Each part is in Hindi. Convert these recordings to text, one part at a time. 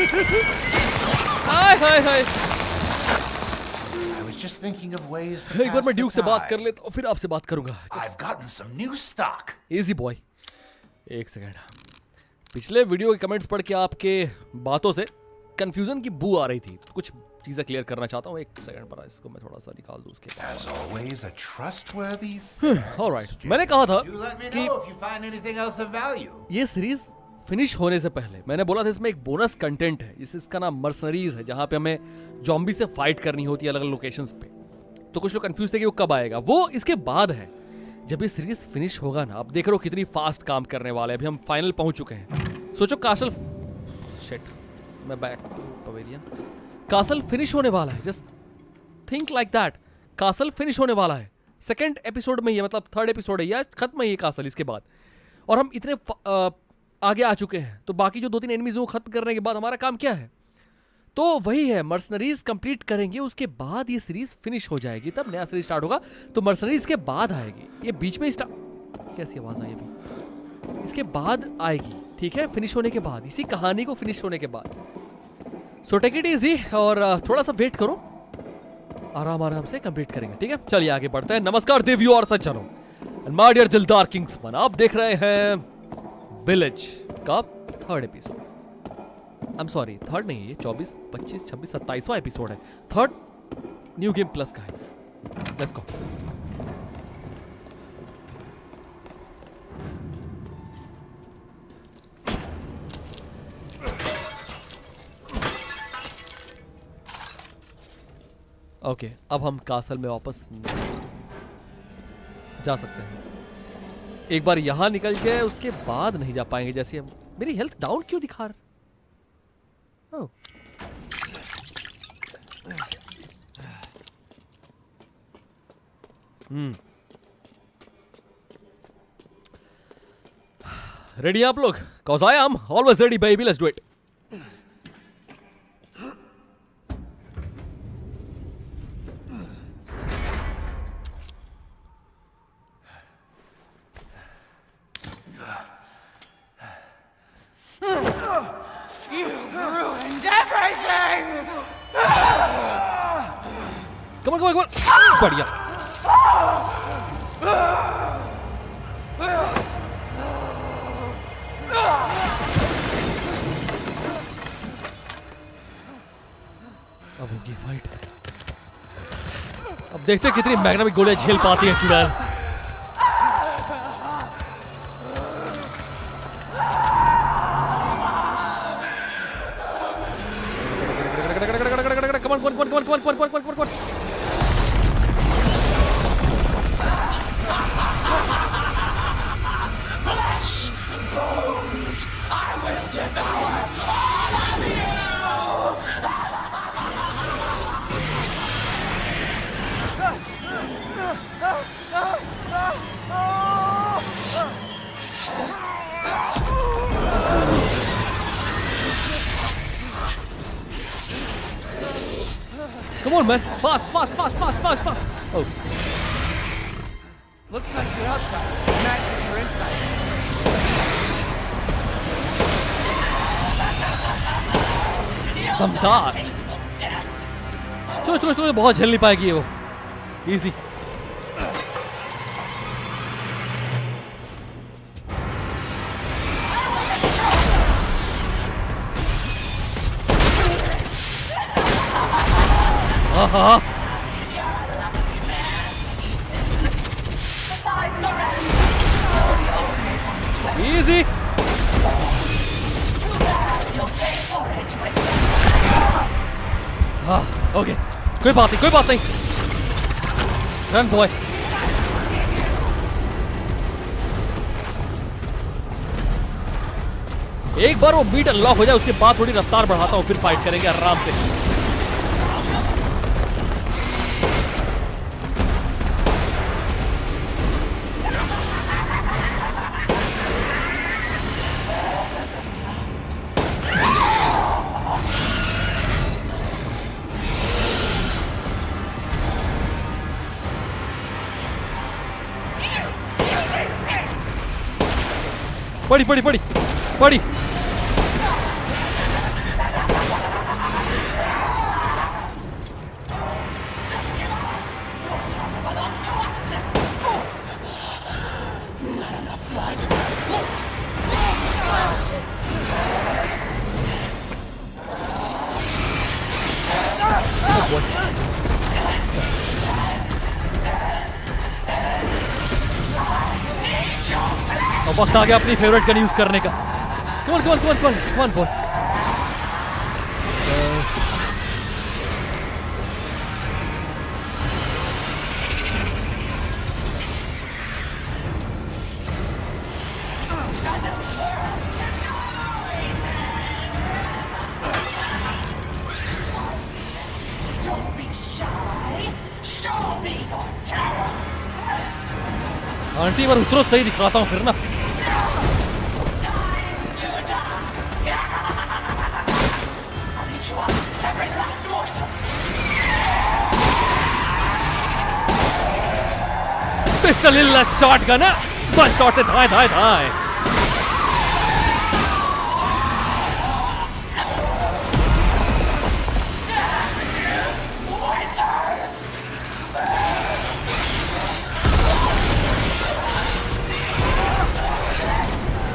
Hi hi hi. I was just thinking of ways to एक बार pass मैं the ड्यूक से बात कर time. लेता हूँ, फिर आपसे बात करूंगा। I've gotten some new stock. Easy boy. एक सेकंड, पिछले वीडियो के कमेंट्स पढ़ के आपके बातों से कंफ्यूजन की बू आ रही थी, तो कुछ चीजें क्लियर करना चाहता हूँ। एक सेकंड पर इसको मैं थोड़ा सा निकाल दूं उसके As always, a trustworthy. Alright. मैंने कहा था Do let me कि know if you find anything else of value. ये सीरीज फिनिश होने से पहले मैंने बोला था इसमें एक बोनस कंटेंट है, इसका नाम मर्सनरीज है, जहां पे हमें जॉम्बी से फाइट करनी होती है अलग अलग लोकेशंस पे। तो कुछ लोग कंफ्यूज थे कि वो कब आएगा। वो इसके बाद है, जब ये सीरीज फिनिश होगा ना। आप देख रहे हो कितनी फास्ट काम करने वाले हैं। अभी हम फाइनल पहुंच चुके हैं। सोचो कासल, शिट, मैं back to pavilion. Castle finish होने वाला है। Just think like that, castle finish होने वाला है। सेकेंड एपिसोड में ही है, मतलब थर्ड एपिसोड है या खत्म है ये कासल इसके बाद। और हम इतने आगे आ चुके हैं, तो बाकी जो 2-3 एनिमीज को खत्म करने के बाद हमारा काम क्या है? तो वही है, मर्सनरीज कंप्लीट करेंगे, उसके बाद ये सीरीज फिनिश हो जाएगी, तब नया सीरीज स्टार्ट होगा। तो मर्सनरीज के बाद आएगी, ये बीच में कैसी आवाज आई अभी? इसके बाद आएगी, ठीक है, फिनिश होने के बाद, इसी कहानी को फिनिश होने के बाद। सो टेक इट इजी और थोड़ा सा वेट करो, आराम आराम से कंप्लीट करेंगे, ठीक है। चलिए आगे बढ़ते हैं। नमस्कार देवियों और सज्जनों, माय डियर दिलदार किंग्समैन, आप देख रहे हैं विलेज का third episode. I am sorry, third नहीं, ये 24, 25, 26, 27वां एपिसोड है। थर्ड न्यू गेम प्लस का है। Let's go. ओके, अब हम कासल में वापस जा सकते हैं। एक बार यहां निकल के उसके बाद नहीं जा पाएंगे। जैसे हम, मेरी हेल्थ डाउन क्यों दिखा रहा? रेडी आप लोग? Cause I am always ready, baby. Let's do it. Come on, come on, come on. बढ़िया। अब होगी फाइट। अब देखते हैं कितनी मैग्नेटिक गोलियां झेल पाती है चुड़ैल। Come on, come on, come on, come on, come on, come on, come on, come on. I will devour all of you. Come on, man. Fast, fast, fast, fast, fast, fast. Oh. Looks like your outside matches your inside. दमदार। चलो चलो चलो, बहुत झेल नहीं पाएगी वो। इजी। हाँ। Easy. हाँ, ओके, कोई बात नहीं, कोई बात नहीं। Run boy. एक बार वो बीट अनलॉक हो जाए, उसके बाद थोड़ी रफ्तार बढ़ाता हूँ, फिर फाइट करेंगे आराम से। पड़ी पड़ी पड़ी पड़ी। वक्त आ गया अपनी फेवरेट गन यूज करने का। Come on boy. Don't be shy. Show me your terror. Aunty पर उतरो, सही दिखाता हूँ फिर ना। I'll eat you up, every last morsel. Pistol लिल्ला शॉटगन है, बस शॉट धाए धाए धाए।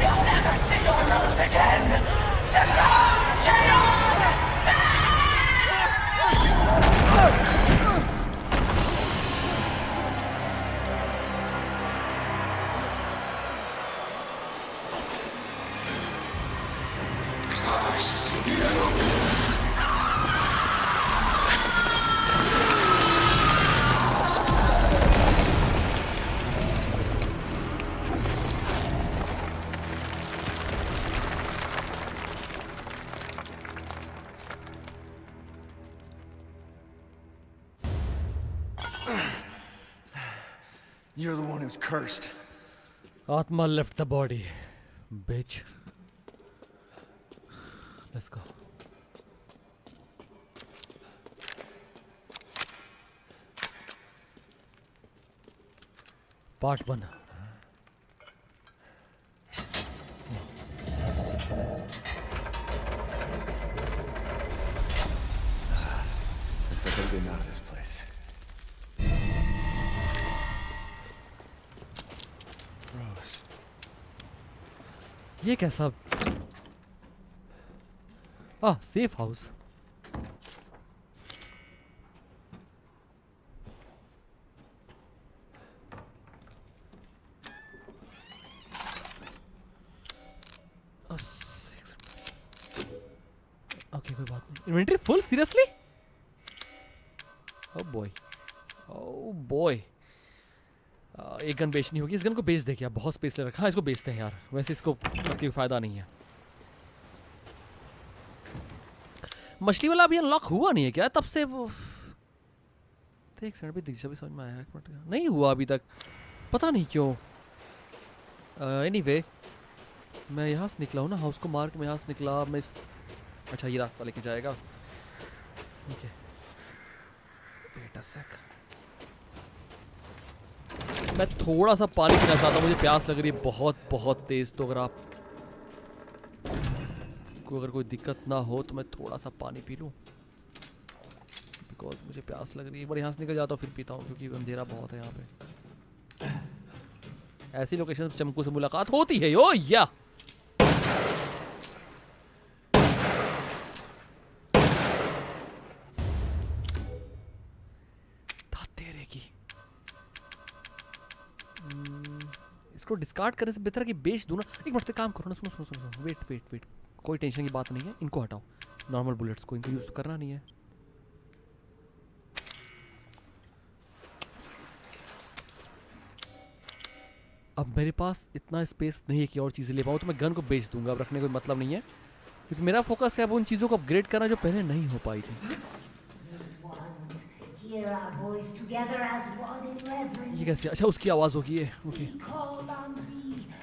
You'll never see your rose again. You're the one who's cursed. Atma left the body, bitch. Let's go. Part 1. Looks like I'm getting out of this place. Rose. ये कैसा? Safe house. ओके, कोई बात नहीं। Inventory full, seriously? Oh boy, oh boy. एक गन बेचनी होगी। इस गन को बेच दे क्या? बहुत स्पेस ले रखा। हाँ, इसको बेचते हैं यार, वैसे इसको कोई फायदा नहीं है। मछली वाला अभी अनलॉक हुआ नहीं है क्या तब से? वो एक सेकंड, भी दिशा भी समझ में आया, एक मिनट। नहीं हुआ अभी तक, पता नहीं क्यों। एनीवे, मैं यहाँ से निकला हूँ ना, हाउस को मार के मैं यहाँ से निकला। मैं अच्छा, ये रास्ता लेके जाएगा। ओके, वेट अ सेक। मैं थोड़ा सा पानी पीना चाहता हूँ, मुझे प्यास लग रही है बहुत बहुत तेज। तो अगर आप को अगर कोई दिक्कत ना हो तो मैं थोड़ा सा पानी पी लूँ, बिकॉज मुझे प्यास लग रही है। एक बार यहाँ से निकल जाता हूँ फिर पीता हूँ, क्योंकि अंधेरा बहुत है यहाँ पे। ऐसी लोकेशन पे चमकू से मुलाकात होती है यो या। तेरे की इसको डिस्कार्ड करने से बेहतर है कि बेच दूँ ना। एक मिनट, काम करो ना। सुनो सुनो सुनो, वेट वेट वेट, कोई टेंशन की बात नहीं है। इनको हटाओ, नॉर्मल बुलेट्स को, इनको यूज तो करना नहीं है। अब मेरे पास इतना स्पेस नहीं है कि और चीज़ें ले पाऊँ, तो मैं गन को बेच दूंगा। अब रखने का कोई मतलब नहीं है, क्योंकि मेरा फोकस है अब उन चीज़ों को अपग्रेड करना जो पहले नहीं हो पाई थी। ये कैसे? अच्छा, उसकी आवाज़ होगी ये। ओके,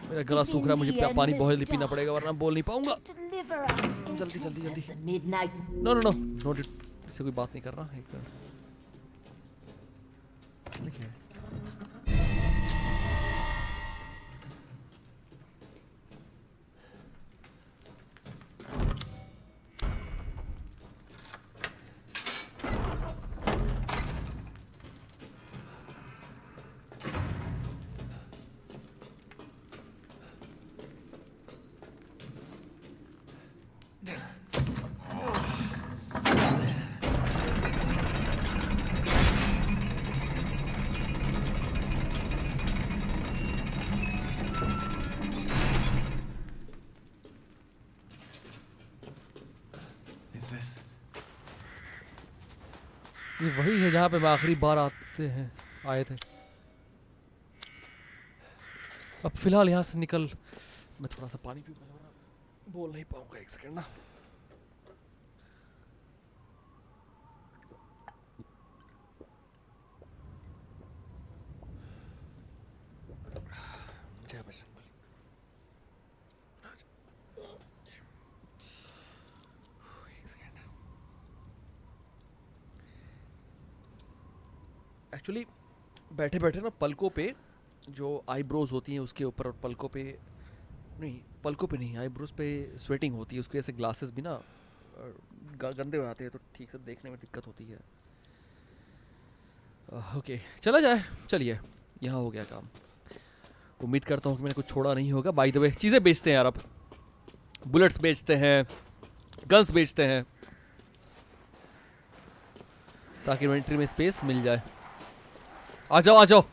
मेरा गला सूख रहा है, मुझे पानी बहुत जल्दी पीना पड़ेगा वरना बोल नहीं पाऊंगा। जल्दी जल्दी जल्दी। नो नो नो नो, इससे कोई बात नहीं कर रहा। एक लिखिए, Is this? ये वही है जहाँ पे मैं आखिरी बार आए थे। अब फिलहाल यहाँ से निकल, मैं थोड़ा सा पानी पी, बोल नहीं पाऊंगा, एक सेकंड ना। जय बजरंगबली। एक सेकंड। एक्चुअली बैठे बैठे ना पलकों पे जो आईब्रोज होती हैं उसके ऊपर, और पलकों पे नहीं, आईब्रोज पे स्वेटिंग होती है, उसकी वजह से ग्लासेस भी ना गंदे हो जाते हैं, तो ठीक से देखने में दिक्कत होती है। ओके चला जाए, चलिए यहाँ हो गया काम। उम्मीद करता हूँ कि मैंने कुछ छोड़ा नहीं होगा। बाय द वे चीज़ें बेचते हैं यार, अब बुलेट्स बेचते हैं, गन्स बेचते हैं, ताकि इन्वेंट्री में स्पेस मिल जाए। आ जाओ आ जाओ।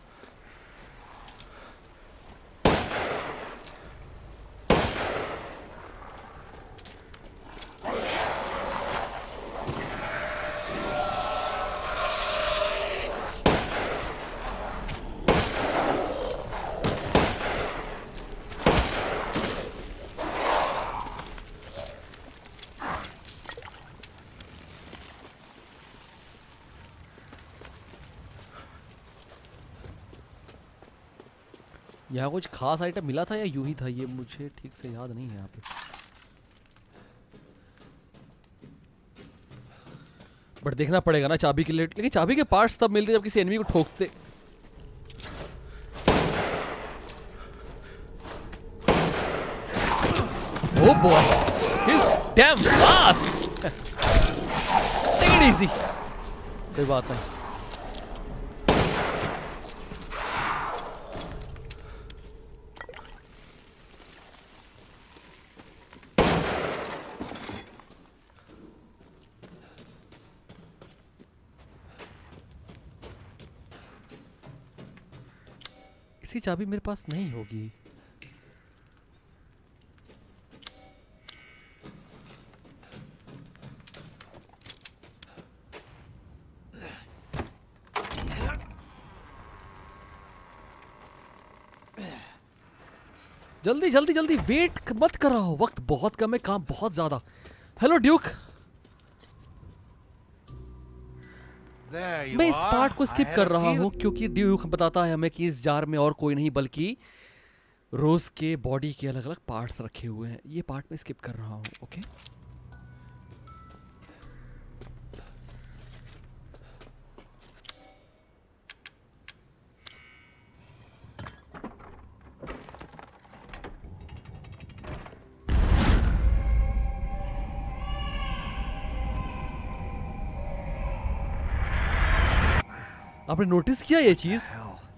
यहाँ कुछ खास आइटम मिला था या यूं ही था, ये मुझे ठीक से याद नहीं है यहाँ पे। बट देखना पड़ेगा ना चाबी के लिए, लेकिन चाबी के पार्ट्स तब मिलते जब किसी एनिमी को ठोकते। Oh boy, he's damn fast. Take it easy. कोई बात नहीं। इसकी चाबी मेरे पास नहीं होगी। जल्दी जल्दी जल्दी, वेट मत कराओ, वक्त बहुत कम है, काम बहुत ज्यादा। हेलो ड्यूक, There you मैं इस are. पार्ट को I स्किप had कर a रहा feeling- हूँ क्योंकि ड्यूक बताता है हमें कि इस जार में और कोई नहीं बल्कि रोज के बॉडी के अलग अलग पार्ट्स रखे हुए हैं। ये पार्ट मैं स्किप कर रहा हूँ। ओके आपने नोटिस किया ये चीज?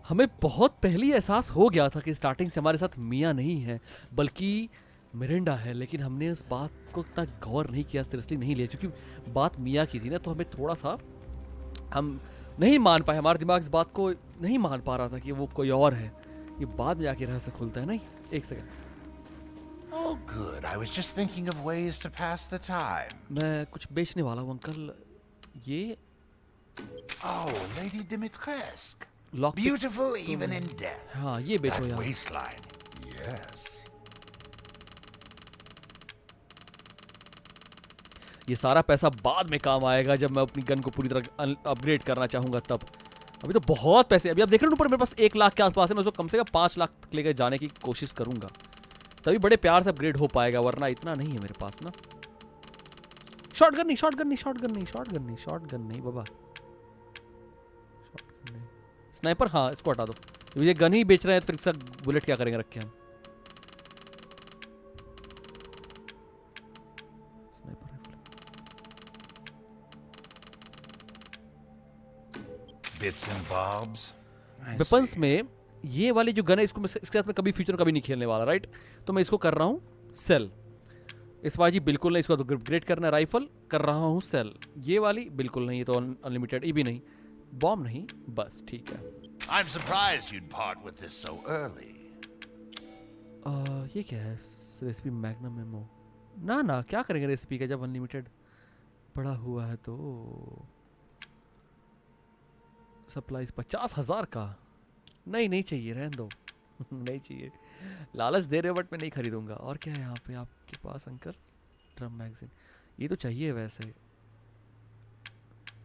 हमें बहुत पहले ही एहसास हो गया था कि स्टार्टिंग से हमारे साथ मिया नहीं है बल्कि मिरिंडा है, लेकिन हमने उस बात को इतना गौर नहीं किया, सीरियसली नहीं लिया, क्योंकि बात मिया की थी ना, तो हमें थोड़ा सा हम नहीं मान पाए, हमारा दिमाग इस बात को नहीं मान पा रहा था कि वो कोई और है। ये बाद में जाके रहस्य खुलता है। नहीं, एक second, Oh, good. I was just thinking of ways to pass the time. मैं कुछ बेचने वाला हूँ अंकल। ये Oh, Lady Dimitrescu. Lock Beautiful even in death. हाँ, ये बेचो That यार। waistline. Yes. ये सारा पैसा बाद में काम आएगा जब मैं अपनी गन को पूरी तरह अपग्रेड करना चाहूंगा तब। अभी तो बहुत पैसे, अभी आप देख रहे हो ऊपर मेरे पास 1 लाख के आसपास है, मैं उसको कम से कम 5 लाख तक लेकर जाने की कोशिश करूंगा, तभी बड़े प्यार से अपग्रेड हो पाएगा, वरना इतना नहीं है मेरे पास ना। शॉटगन नहीं, शॉटगन नहीं, शॉटगन नहीं, शॉटगन नहीं, शॉटगन नहीं बाबा, शॉटगन नहीं। स्नाइपर, हाँ इसको हटा दो। ये गन ही बेच रहे हैं तो इसका बुलेट क्या करेंगे रख के हम। Sniper rifle, Bits and bobs. I weapons see. में ये वाली जो गन है इसको मैं इसके साथ में कभी फ्यूचर में कभी नहीं खेलने वाला, राइट? तो मैं इसको कर रहा हूँ सेल। इस वाली बिल्कुल नहीं, इसको तो अपग्रेड करना है, राइफल कर रहा हूँ सेल। ये वाली बिल्कुल नहीं, ये तो अनलिमिटेड, ये भी नहीं, बॉम्ब नहीं, बस ठीक है। I'm surprised you'd part with this so early. ये क्या है? Recipe magnum memo. ना ना, क्या करेंगे रेसिपी का जब अनलिमिटेड पड़ा हुआ है तो सप्लाईज 50,000 का नहीं चाहिए, रहने दो। नहीं चाहिए, लालच दे रहे हो बट मैं नहीं खरीदूंगा। और क्या है यहाँ पे आपके पास अंकल? ड्रम मैगजीन, ये तो चाहिए वैसे,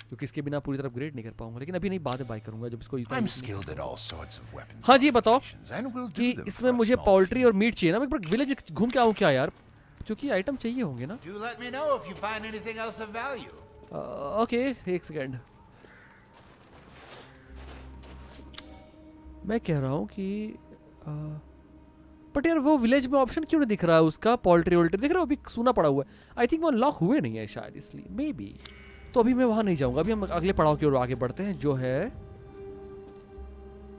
क्योंकि इसके बिना पूरी तरह अपग्रेड नहीं कर पाऊंगा, लेकिन अभी नहीं, बाद में बाय करूंगा जब इसको I'm skilled at all sorts of weapons. हाँ जी बताओ modifications, and will do कि them इसमें for a मुझे small पोल्ट्री fee. और मीट चाहिए ना, मैं एक बार विलेज घूम के आऊँ क्या यार, क्योंकि आइटम चाहिए होंगे ना। Do let me know if you find anything else of value. Okay एक सेकेंड, मैं कह रहा हूँ कि बट यार वो विलेज में ऑप्शन क्यों नहीं दिख रहा है उसका? पोल्ट्री वोल्ट्री दिख रहा है, अभी सूना पड़ा हुआ है। आई थिंक वो अनलॉक हुए नहीं है शायद, इसलिए मे बी। तो अभी मैं वहाँ नहीं जाऊँगा, अभी हम अगले पड़ाव की ओर आगे बढ़ते हैं, जो है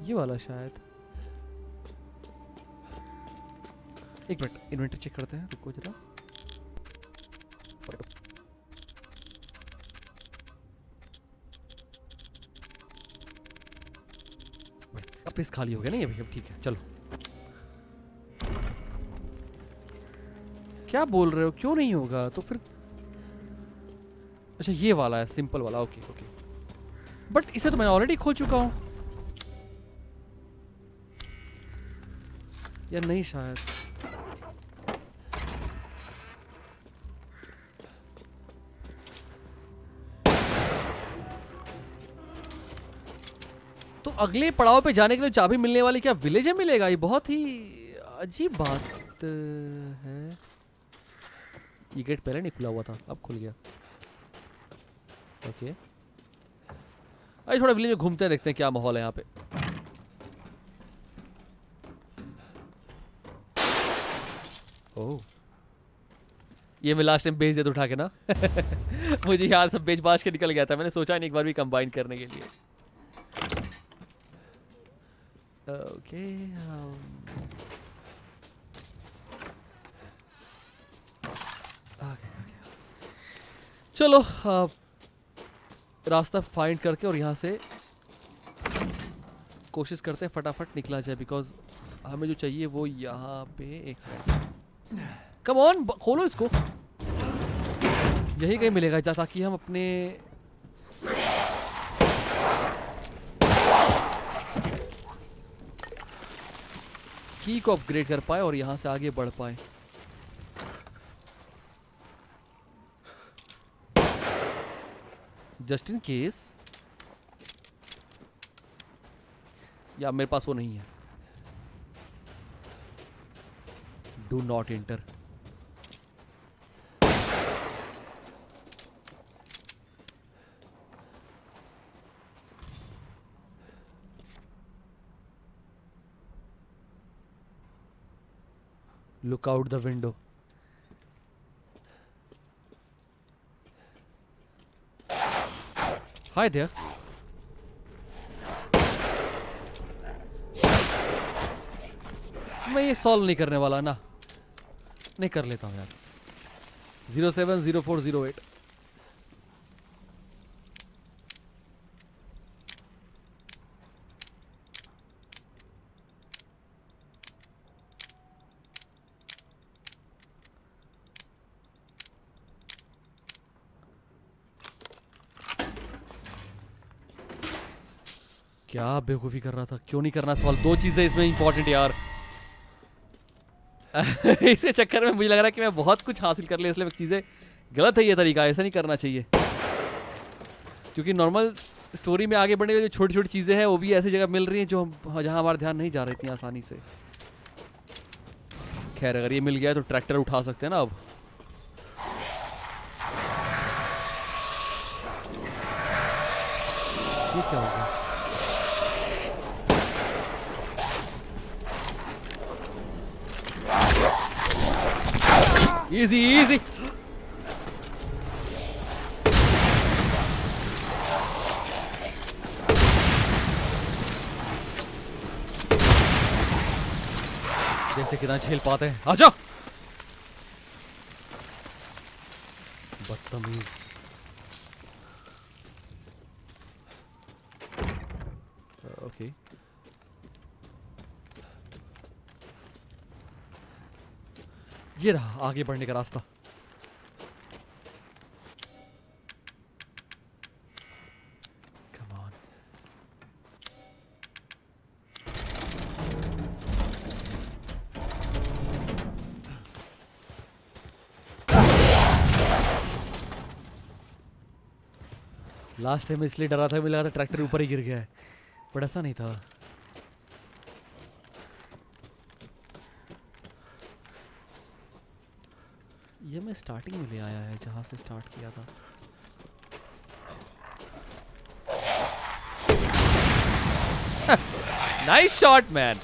ये वाला शायद। एक मिनट इन्वेंटरी चेक करते हैं, रुको जरा। अब पेस खाली हो गया नहीं अभी, अब ठीक है चलो। क्या बोल रहे हो, क्यों नहीं होगा तो फिर? अच्छा ये वाला है, सिंपल वाला, ओके ओके। बट इसे तो मैं ऑलरेडी खोल चुका हूं या नहीं शायद। तो अगले पड़ाव पे जाने के लिए चाबी मिलने वाली क्या विलेज में मिलेगा? ये बहुत ही अजीब बात है। ये गेट पहले नहीं खुला हुआ था, अब खुल गया। ओके आइए थोड़ा विलेज में घूमते हैं, देखते हैं क्या माहौल है यहाँ पे। ओह ये मैं लास्ट टाइम बेच दिया था उठा के ना। मुझे याद सब बेच बाज के निकल गया था, मैंने सोचा नहीं एक बार भी कंबाइन करने के लिए। ओके चलो रास्ता फाइंड करके और यहाँ से कोशिश करते हैं फटाफट निकला जाए, बिकॉज हमें जो चाहिए वो यहाँ पे एक सेकंड। कम ऑन खोलो इसको, यही कहीं मिलेगा ताकि हम अपने की को अपग्रेड कर पाए और यहाँ से आगे बढ़ पाए। जस्ट इन केस, या मेरे पास वो नहीं है। Do not enter. Look out the window. Hi there. मैं ये सॉल्व नहीं करने वाला ना, नहीं कर लेता हूँ यार। 070408। क्या बेवकूफ़ी कर रहा था, क्यों नहीं करना सवाल। दो चीज़ें इसमें इंपॉर्टेंट यार। इसे चक्कर में मुझे लग रहा है कि मैं बहुत कुछ हासिल कर लिया, इसलिए चीज़ें गलत है। ये तरीका ऐसा नहीं करना चाहिए, क्योंकि नॉर्मल स्टोरी में आगे बढ़ने के जो छोटी छोटी चीज़ें हैं वो भी ऐसी जगह मिल रही हैं जो जहाँ हमारा ध्यान नहीं जा रही इतनी आसानी से। खैर अगर ये मिल गया तो ट्रैक्टर उठा सकते हैं ना अब। ये क्या होगा? Easy, easy. देखते कितना झेल पाते हैं। आजा। बदतमीज। ओके ये रहा आगे बढ़ने का रास्ता। लास्ट टाइम इसलिए डरा था, मुझे लगा था ट्रैक्टर ऊपर ही गिर गया है, बट ऐसा नहीं था। ये मैं स्टार्टिंग में ले आया है जहाँ से स्टार्ट किया था। Nice shot man.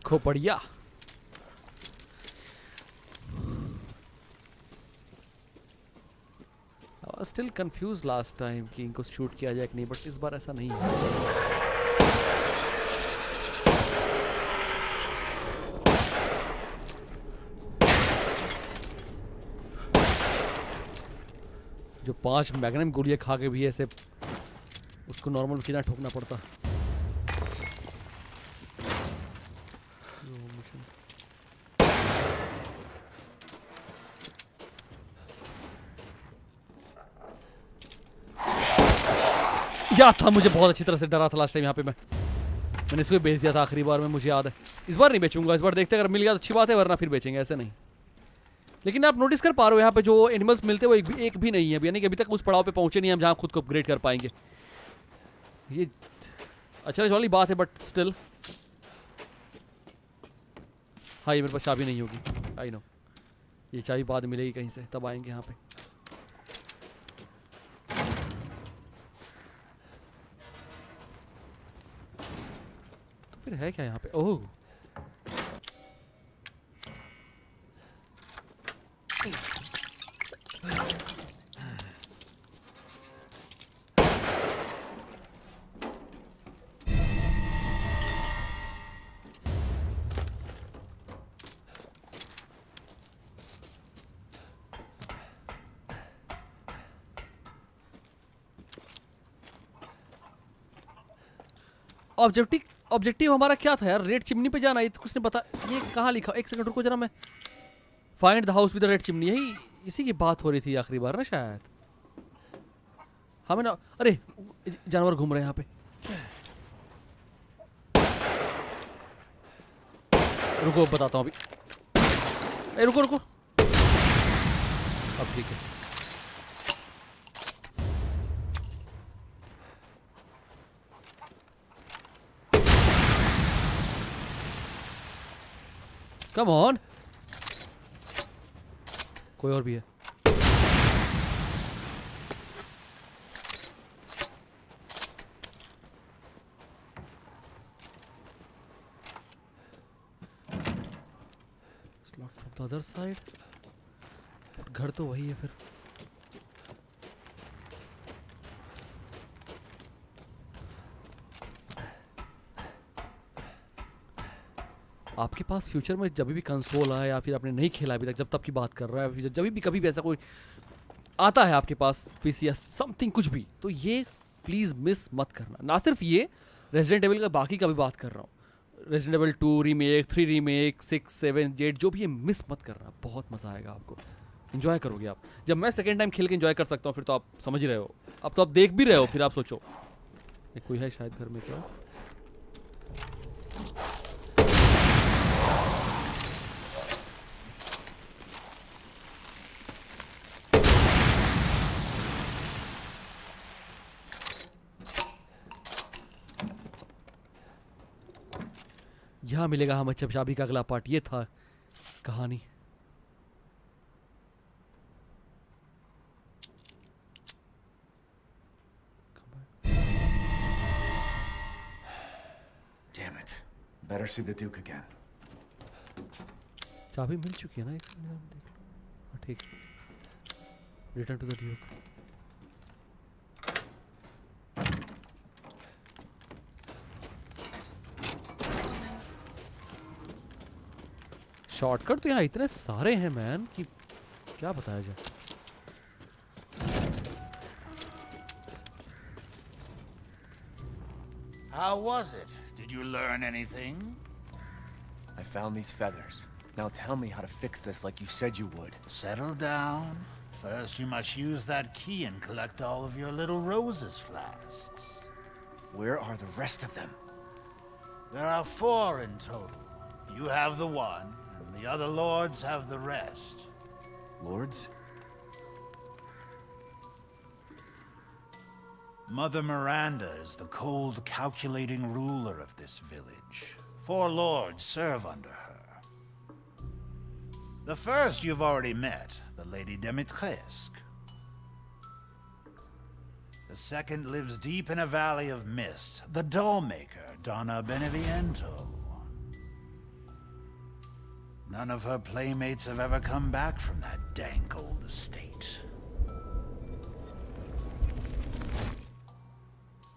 खोपड़िया। स्टिल कंफ्यूज लास्ट टाइम कि इनको शूट किया जाए कि नहीं, बट इस बार ऐसा नहीं है। जो 5 मैग्नम गोलियां खा के भी ऐसे उसको नॉर्मल कितना ठोकना पड़ता। याद था, मुझे बहुत अच्छी तरह से डरा था लास्ट टाइम यहाँ पे। मैंने इसको बेच दिया था आखिरी बार में, मुझे याद है। इस बार नहीं बेचूंगा, इस बार देखते अगर मिल गया तो अच्छी बात है, वरना फिर बेचेंगे, ऐसे नहीं। लेकिन आप नोटिस कर पा रहे हो यहाँ पे जो एनिमल्स मिलते हैं वो एक भी नहीं है, यानी कि अभी तक उस पड़ाव पे पहुंचे नहीं हम जहाँ खुद को अपग्रेड कर पाएंगे। ये अच्छा वाली बात है, बट स्टिल। हाँ, ये मेरे पास चाबी नहीं होगी, आई नो। ये चाबी बाद मिलेगी कहीं से, तब आएंगे यहाँ पे। फिर है क्या यहाँ पे? ओह, ऑब्जेक्टिव हमारा क्या था यार? रेड चिमनी पे जाना। ये तो कुछ ने बता, ये कहाँ लिखा? एक सेकंड रुको जरा, मैं find the house with the red chimney, यही इसी की बात हो रही थी आखिरी बार ना शायद। हमें ना, अरे जानवर घूम रहे हैं यहाँ पे। रुको बताता हूँ अभी। रुको रुको, अब ठीक है। कम ऑन, कोई और भी है? Locked from the other side. घर तो वही है फिर। आपके पास फ्यूचर में जब भी कंसोल आए या फिर आपने नहीं खेला अभी तक, जब तक की बात कर रहा है, जब भी कभी भी ऐसा कोई आता है आपके पास पीसी या समथिंग कुछ भी, तो ये प्लीज़ मिस मत करना। ना सिर्फ ये, रेजिडेंट एविल का बाकी का भी बात कर रहा हूँ। रेजिडेंट एविल 2 रीमेक, 3 रीमेक, 6, 7, 8 जो भी है, मिस मत करना। बहुत मज़ा आएगा आपको, इन्जॉय करोगे आप। जब मैं सेकेंड टाइम खेल के इन्जॉय कर सकता हूँ, फिर तो आप समझ ही रहे हो। अब तो आप देख भी रहे हो, फिर आप सोचो ये कोई है शायद घर में क्या? यहाँ मिलेगा हम अच्छा चाबी का अगला पार्ट। ये था कहानी। Damn it. Better see the Duke again. चाबी मिल चुकी है ना, एक मिनट देख लो। हाँ ठीक, return to the duke. Shortcut तो यहाँ इतने सारे हैं मैन कि क्या बताया जाए। How was it? Did you learn anything? I found these feathers. Now tell me how to fix this like you said you would. Settle down. First, you must use that key and collect all of your little roses flasks. Where are the rest of them? There are 4 in total. You have the one, and the other lords have the rest. Lords? Mother Miranda is the cold, calculating ruler of this village. 4 lords serve under her. The first you've already met, the Lady Dimitrescu. The second lives deep in a valley of mist, the dollmaker, Donna Beneviento. None of her playmates have ever come back from that dank old estate.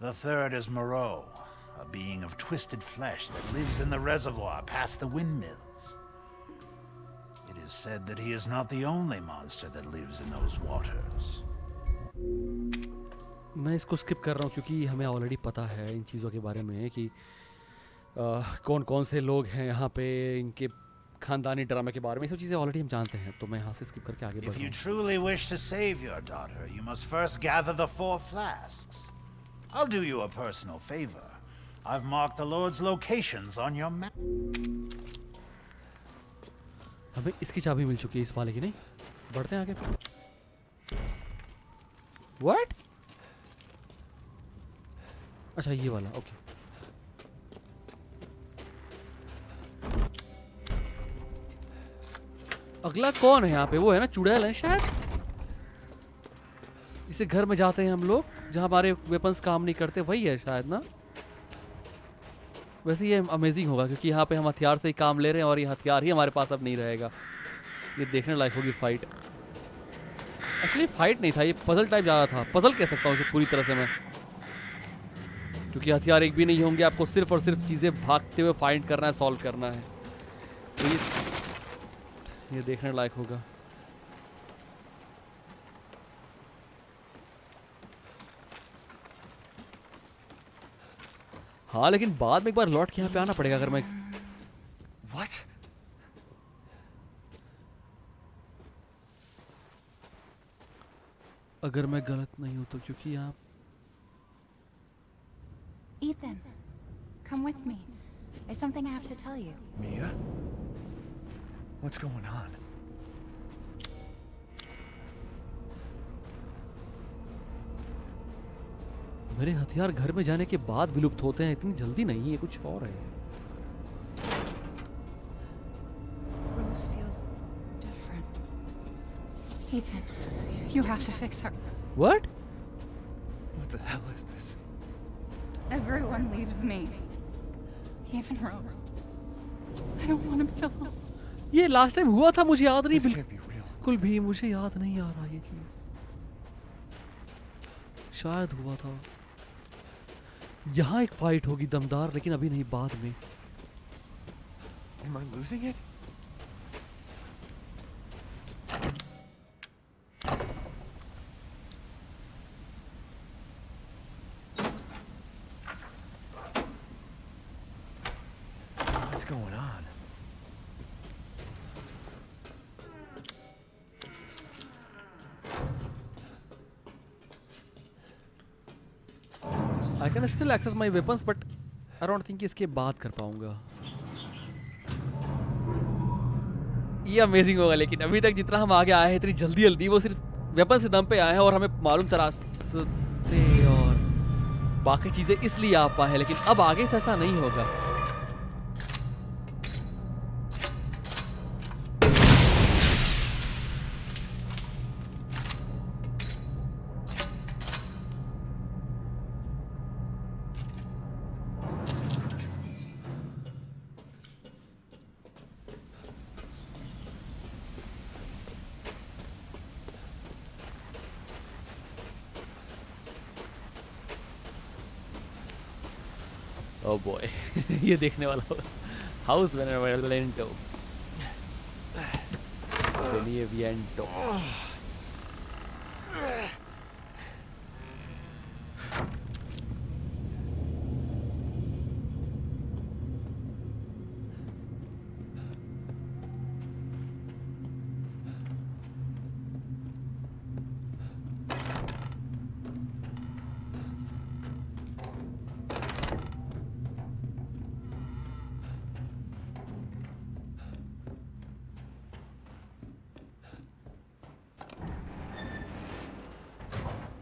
The third is Moreau, a being of twisted flesh that lives in the reservoir past the windmills. It is said that he is not the only monster that lives in those waters. मैं इसको स्किप कर रहा हूँ क्योंकि हमें ऑलरेडी पता है इन चीज़ों के बारे में कि कौन कौन से लोग हैं यहाँ पे, इनके खानदानी ड्रामा के बारे में, सब चीज़ें ऑलरेडी हम जानते हैं, तो मैं यहाँ से स्किप करके आगे बढ़ If रहा you हूँ. truly wish to save your daughter, you must first gather the 4 flasks. I'll do you a personal favor. I've marked the Lord's locations on your map. हमें इसकी चाबी मिल चुकी है, इस वाले की नहीं. बढ़ते हैं आगे फिर. What? अच्छा ये वाला, ओके. अगला कौन है यहाँ पे? वो है ना चुड़ैल है शायद. इसे घर में जाते हैं हम लोग जहाँ हमारे वेपन्स काम नहीं करते, वही है शायद ना. वैसे ये अमेजिंग होगा क्योंकि यहाँ पे हम हथियार से ही काम ले रहे हैं और ये हथियार ही हमारे पास अब नहीं रहेगा. ये देखने लायक होगी फाइट. एक्चुअली फाइट नहीं था, ये पजल टाइप ज़्यादा था. पजल कह सकता हूँ उसे पूरी तरह से मैं, क्योंकि हथियार एक भी नहीं होंगे. आपको सिर्फ और सिर्फ चीज़ें भागते हुए फाइंड करना है, सॉल्व करना है. तो ये देखने लायक होगा. हाँ लेकिन बाद में एक बार लौट के यहाँ पे आना पड़ेगा अगर मैं. What? अगर मैं गलत नहीं हूँ तो, क्योंकि यहाँ Ethan, come with me. There's something I have to tell you. Mia? What's going on? मेरे हथियार घर में जाने के बाद विलुप्त होते हैं, इतनी जल्दी नहीं है, कुछ और है. Rose feels different. Ethan, you have to fix her. What? What the hell is this? Everyone leaves me. Even Rose. I don't want to be alone. ये लास्ट टाइम हुआ था, मुझे याद नहीं, This can't be real. बिल्कुल भी मुझे याद नहीं आ रहा ये चीज. शायद हुआ था. यहाँ एक फाइट होगी दमदार, लेकिन अभी नहीं, बाद में. Am I losing it? What's going on? I can still access my weapons, but I don't think इसके बाद कर पाऊंगा. ये अमेजिंग होगा, लेकिन अभी तक जितना हम आगे आए हैं इतनी जल्दी जल्दी, वो सिर्फ वेपन से दम पे आए हैं और हमें मालूम था रास्ते और बाकी चीज़ें इसलिए आ पाए हैं, लेकिन अब आगे से ऐसा नहीं होगा. Oh boy, ये देखने वाला होगा. House Beneviento. Beneviento.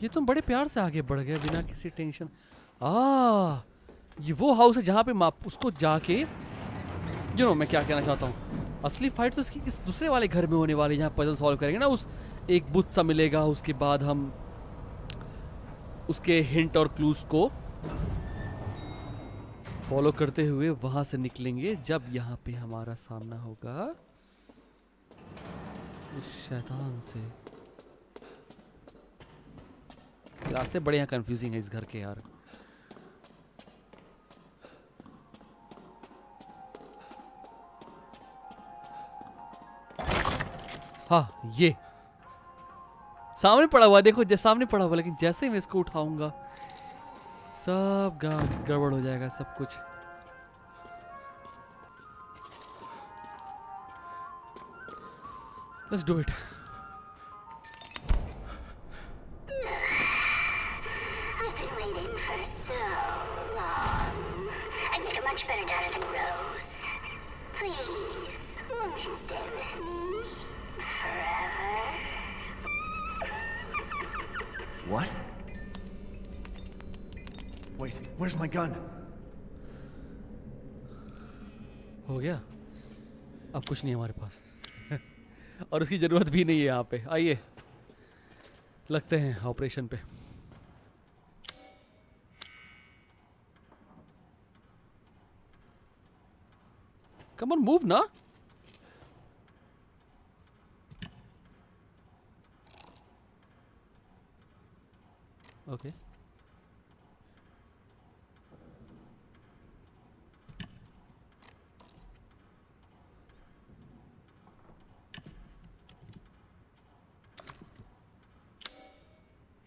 ये तुम बड़े प्यार से आगे बढ़ गए बिना किसी टेंशन। ये वो हाउस है जहाँ पे माप उसको जाके मैं क्या कहना चाहता हूँ, असली फाइट तो इसकी इस दूसरे वाले घर में होने वाली, जहाँ पजल सॉल्व करेंगे ना। उस एक बुत सा मिलेगा, उसके बाद हम उसके हिंट और क्लूज को फॉलो करते हुए वहां से निकलेंगे, जब यहाँ पे हमारा सामना होगा उस शैतान से। रास्ते बड़े यहाँ कंफ्यूजिंग है इस घर के यार। हाँ, ये सामने पड़ा हुआ, देखो सामने पड़ा हुआ, लेकिन जैसे ही मैं इसको उठाऊंगा सब गड़बड़ हो जाएगा सब कुछ। Let's do it. I've been waiting for so long. I'd make a much better daughter than Rose. Please, won't you stay with me forever? What? Wait, where's my gun? हो गया, अब कुछ नहीं है हमारे पास और उसकी जरूरत भी नहीं है यहाँ पे। आइए लगते हैं ऑपरेशन पे। कम ऑन मूव ना। ओके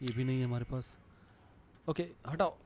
ये भी नहीं है हमारे पास। ओके हटाओ।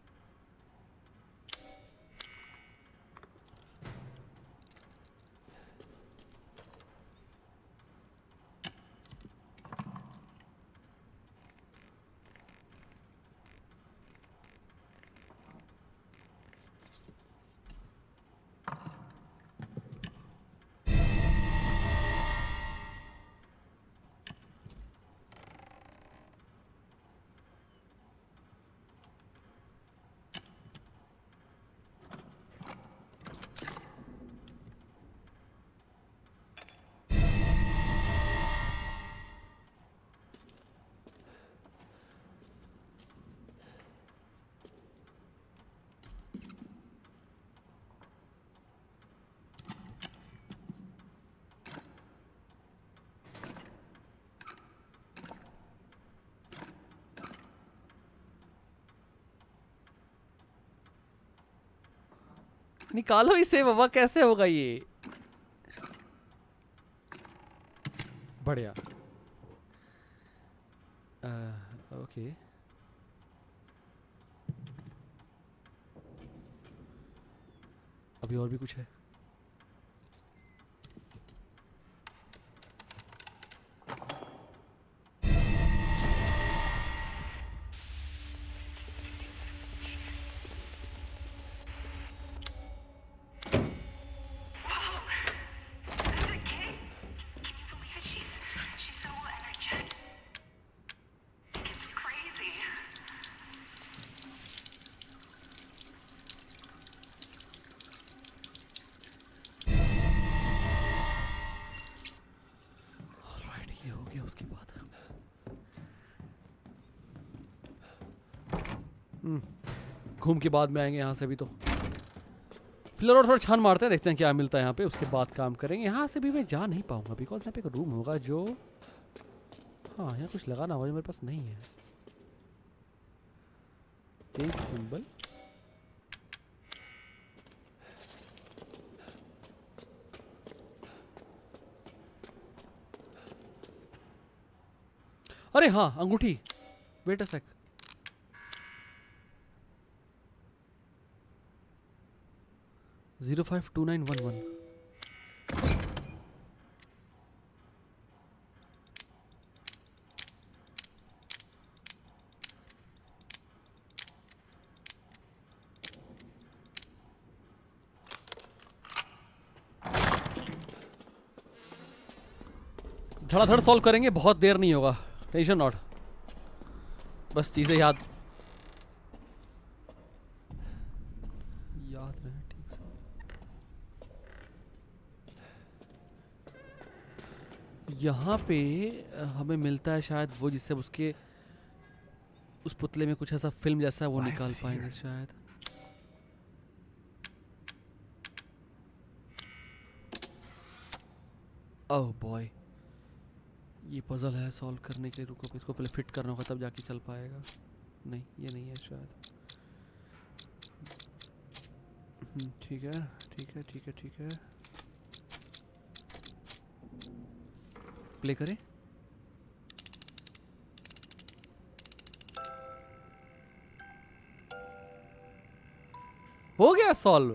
निकालो इसे बाबा, कैसे होगा ये? बढ़िया। ओके अभी और भी कुछ है? उसके बाद घूम के बाद में आएंगे यहाँ से भी। तो फिलहाल और थोड़ा छान मारते हैं, देखते हैं क्या मिलता है यहाँ पे, उसके बाद काम करेंगे। यहाँ से भी मैं जा नहीं पाऊंगा बिकॉज यहाँ पे एक रूम होगा जो, हाँ यहाँ कुछ लगाना होगा जो मेरे पास नहीं है। चेंज सिंबल, अरे हाँ अंगूठी, वेट अ सेक। $052911 धड़ाधड़ सॉल्व करेंगे, बहुत देर नहीं होगा, टेंशन नॉट। बस चीजें याद रहे ठीक से। यहाँ पे हमें मिलता है शायद वो, जिससे उसके उस पुतले में कुछ ऐसा फिल्म जैसा वो Why is निकाल this पाएंगे here? शायद। ओह बॉय, ये पजल है सॉल्व करने के लिए। रुको, इसको पहले फिट करना होगा तब जाके चल पाएगा। नहीं, ये नहीं है शायद। ठीक है ठीक है ठीक है ठीक है, प्ले करें। हो गया सॉल्व।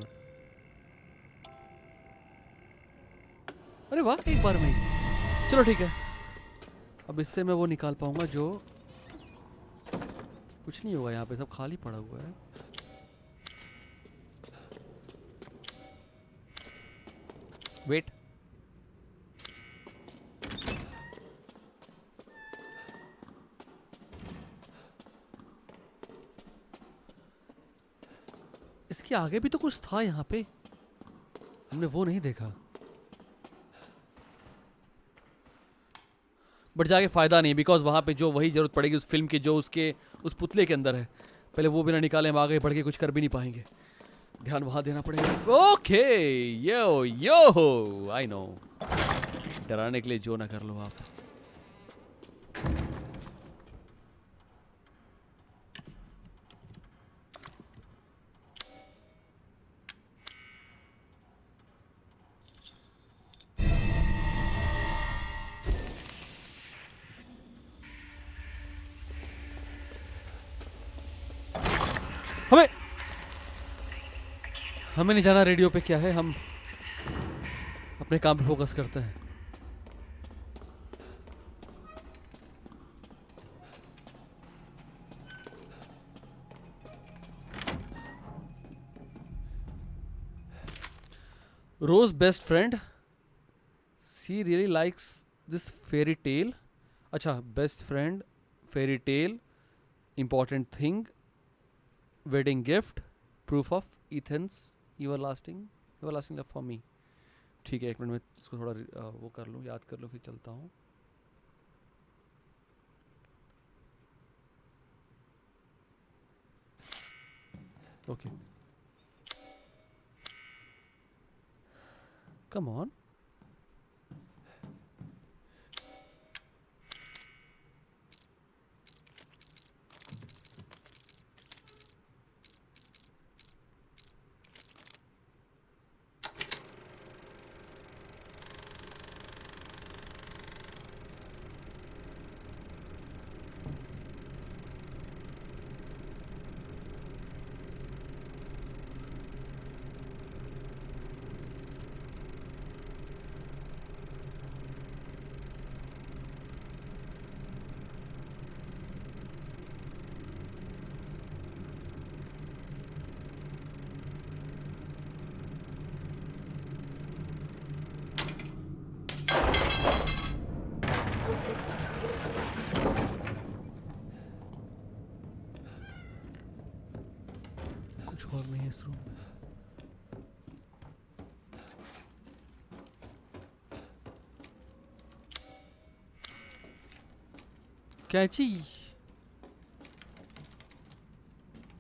अरे वाह, एक बार में ही। चलो ठीक है, अब इससे मैं वो निकाल पाऊंगा जो कुछ नहीं होगा। यहाँ पे सब खाली पड़ा हुआ है। वेट, इसके आगे भी तो कुछ था यहाँ पे, हमने वो नहीं देखा। बट जाके फायदा नहीं, बिकॉज वहां पे जो वही जरूरत पड़ेगी उस फिल्म की जो उसके उस पुतले के अंदर है। पहले वो बिना निकाले हम आगे बढ़ के कुछ कर भी नहीं पाएंगे। ध्यान वहां देना पड़ेगा। Okay, yo yo, I know, डराने के लिए जो ना कर लो आप। हमें नहीं जाना रेडियो पे क्या है, हम अपने काम पे फोकस करते हैं। Rose best friend, she really likes this fairy tale. अच्छा, best friend, fairy tale, important thing, wedding gift, proof of Athens, everlasting love for me. ठीक है, एक मिनट में इसको थोड़ा वो कर लूँ, याद कर लूँ, फिर चलता हूँ। Okay, come on. कुछ और नहीं है इस रूम में। कैची,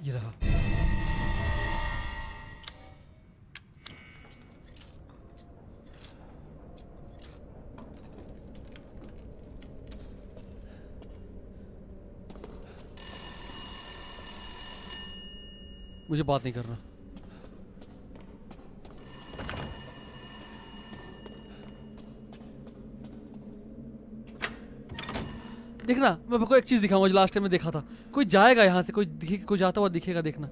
ये रहा। मुझे बात नहीं करना। देखना, मैं आपको एक चीज दिखाऊंगा जो लास्ट टाइम में देखा था। कोई जाएगा यहाँ से, कोई जाता हुआ दिखेगा, देखना।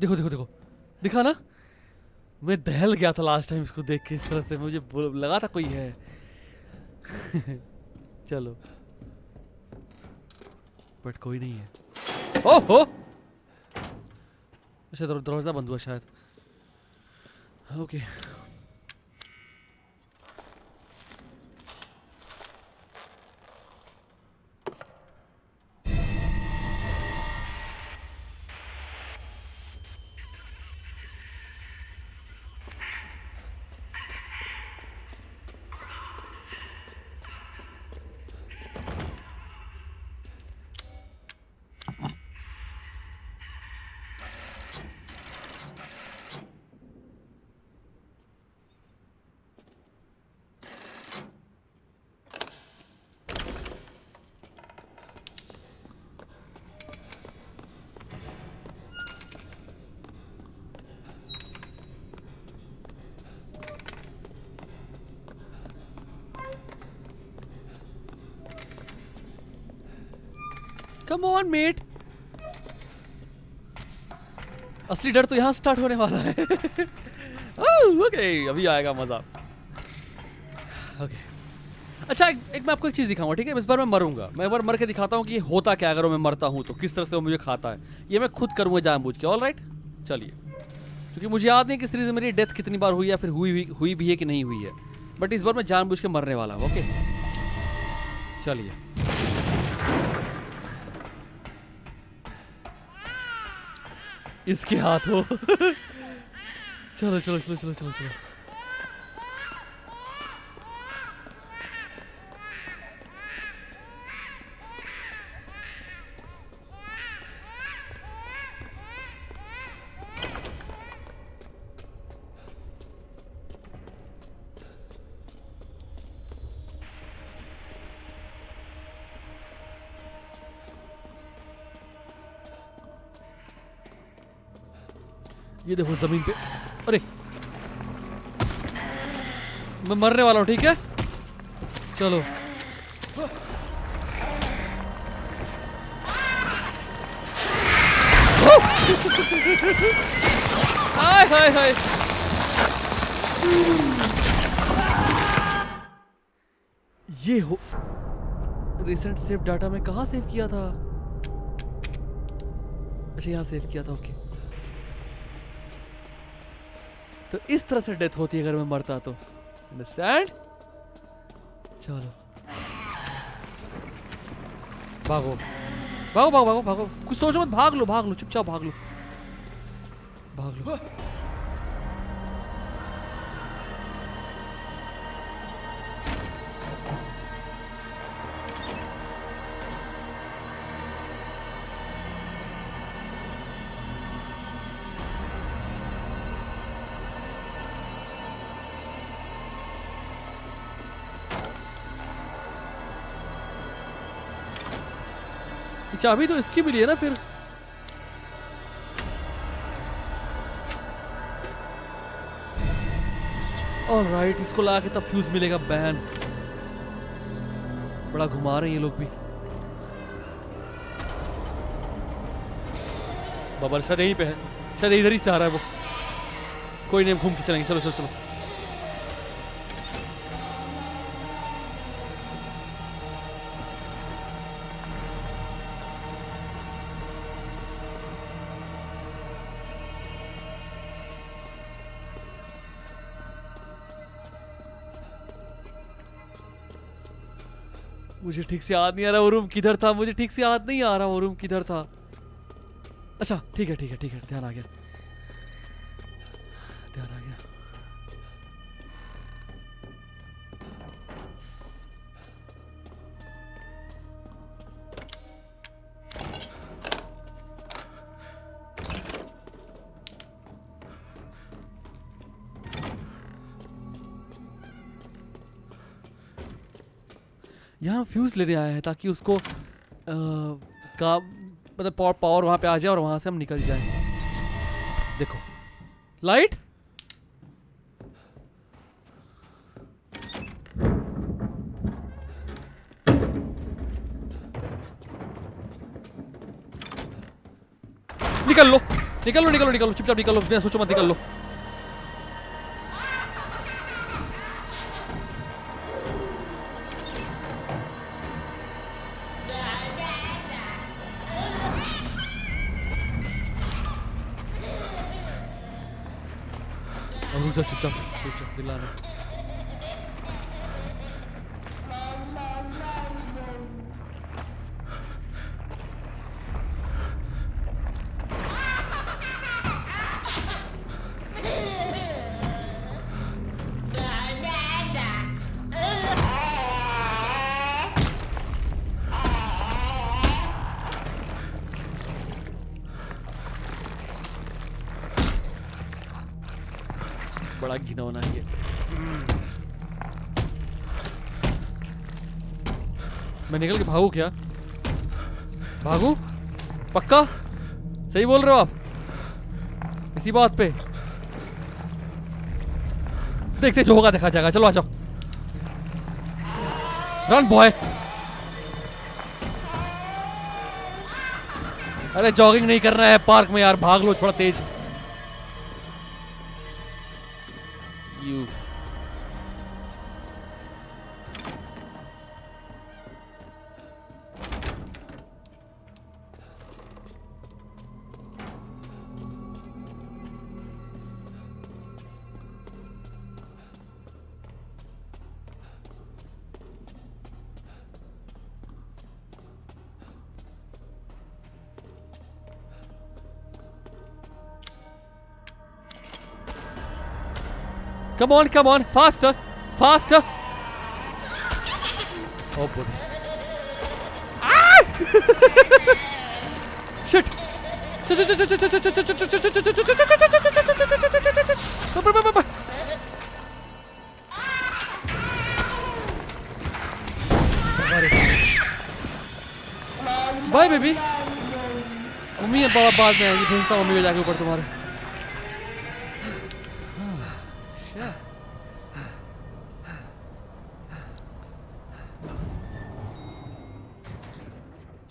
देखो देखो देखो, दिखा ना। मैं दहल गया था लास्ट टाइम इसको देख के, इस तरह से मुझे लगा था कोई है। चलो, बट कोई नहीं है। ओहो, अच्छा दरवाजा बंद हुआ शायद। Okay, come on mate. असली डर तो यहां स्टार्ट होने वाला है। ओके अभी आएगा मजा। ओके अच्छा एक मैं आपको एक चीज दिखाऊंगा, ठीक है? इस बार मैं मरूंगा, मैं एक बार मर के दिखाता हूँ कि होता क्या अगर मैं मरता हूँ तो, किस तरह से वो मुझे खाता है। ये मैं खुद करूंगा जानबूझ के। ऑलराइट चलिए, क्योंकि मुझे याद नहीं कि सीरीज में मेरी डेथ कितनी बार हुई या फिर हुई भी है कि नहीं हुई है, बट इस बार मैं जानबूझ के मरने वाला हूँ। ओके चलिए इसके हाथ हो। चलो चलो चलो चलो चलो चलो। ये देखो जमीन पे, अरे मैं मरने वाला हूँ, ठीक है? चलो हाय हाय हाय। ये हो रिसेंट सेव डाटा में कहाँ सेव किया था? अच्छा यहाँ सेव किया था। ओके तो इस तरह से डेथ होती है अगर मैं मरता तो, अंडरस्टैंड? चलो भागो भागो भागो भागो भागो, कुछ सोचो मत, भाग लो चुपचाप भाग लो भाग लो। चाबी तो इसकी मिली है ना फिर। ऑलराइट इसको ला के तब फ्यूज मिलेगा। बैन बड़ा घुमा रहे हैं ये लोग भी। बबल शायद यहीं पे है, शायद इधर ही से आ रहा है वो। कोई नहीं घूम के चलेंगे, चलो चलो चलो। मुझे ठीक से याद नहीं आ रहा वो रूम किधर था, मुझे ठीक से याद नहीं आ रहा वो रूम किधर था। अच्छा ठीक है ठीक है ठीक है, ध्यान आ गया ध्यान आ गया। यहाँ फ्यूज लेने आया है ताकि उसको का मतलब पावर वहां पे आ जाए और वहां से हम निकल जाए। देखो लाइट, निकल लो निकल लो निकल लो निकल लो, चुपचाप निकल लो, बिना सोचो मत निकल लो। चुपचाप दिलाना। बड़ा घिनौना है ये। मैं निकल के भागू क्या? भागू? पक्का? सही बोल रहे हो आप इसी बात पे? देखते जो होगा देखा जाएगा। चलो आ जाओ, रन बॉय। अरे जॉगिंग नहीं करना है पार्क में यार, भाग लो थोड़ा तेज। You Come on, faster, faster. Oh boy. Ah! Shit. Bye baby. Mummy और पापा बाद में आएंगे, भेजता हूँ मम्मी को जाके ऊपर तुम्हारे।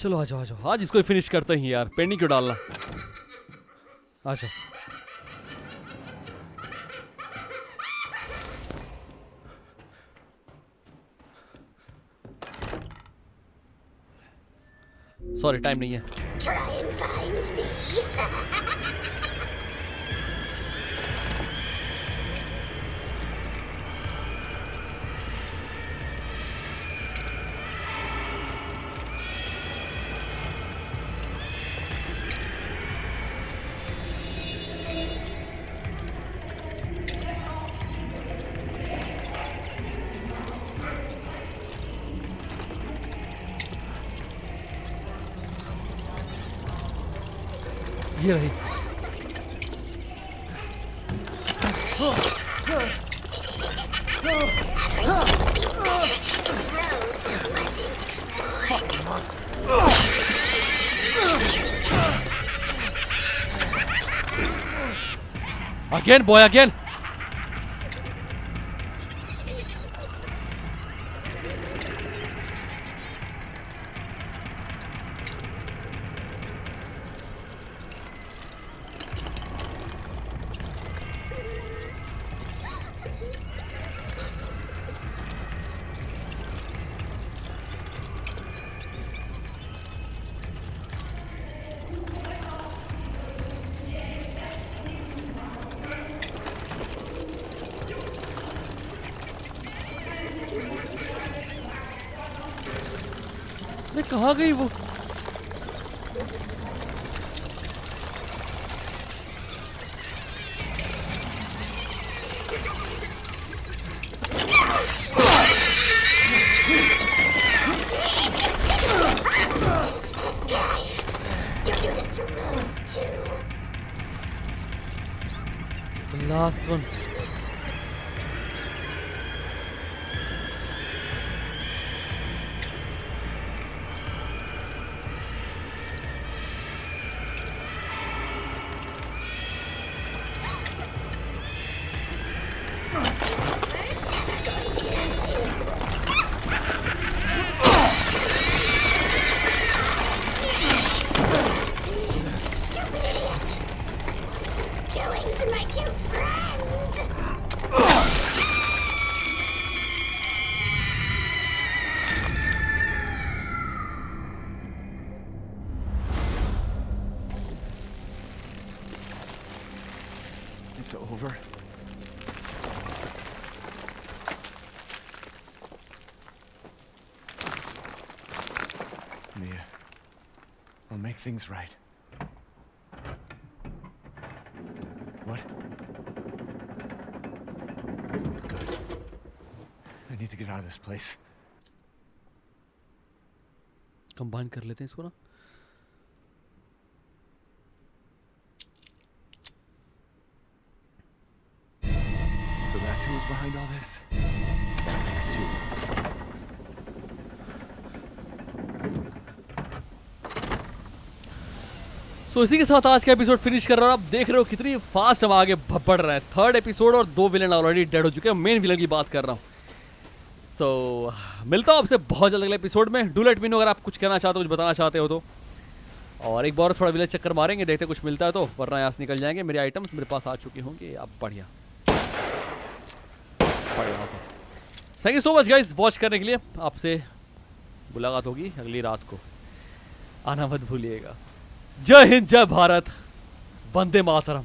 चलो आ जाओ, आज इसको फिनिश करते हैं यार, पेंडिंग क्यों डालना। आ जाओ। सॉरी टाइम नहीं है। Try and find me. ये रही। Again, boy, again. अरे कहाँ गई वो? Last one. Doing to my cute friends. It's over. Mia, I'll make things right. What? Good. I need to get out of this place. Combine कर लेते हैं इसको ना। So that's who was behind all this? Thanks to सो इसी के साथ आज का एपिसोड फिनिश कर रहा हूँ। आप देख रहे हो कितनी फास्ट हम आगे बढ़ रहे हैं। थर्ड एपिसोड और 2 विलन ऑलरेडी डेड हो चुके हैं। मेन विलन की बात कर रहा हूँ। सो मिलता हूँ आपसे बहुत जल्द अगले एपिसोड में। डू लेट मी नो अगर आप कुछ कहना चाहते हो, कुछ बताना चाहते हो तो। और एक बार थोड़ा विलेज चक्कर मारेंगे, देखते कुछ मिलता है तो, वरना यहाँ से निकल जाएंगे। मेरे आइटम्स मेरे पास आ चुके होंगे अब। बढ़िया बढ़िया। Thank you so much guys watch करने के लिए। आपसे मुलाकात होगी अगली रात को, आना मत भूलिएगा। जय हिंद, जय भारत, वंदे मातरम।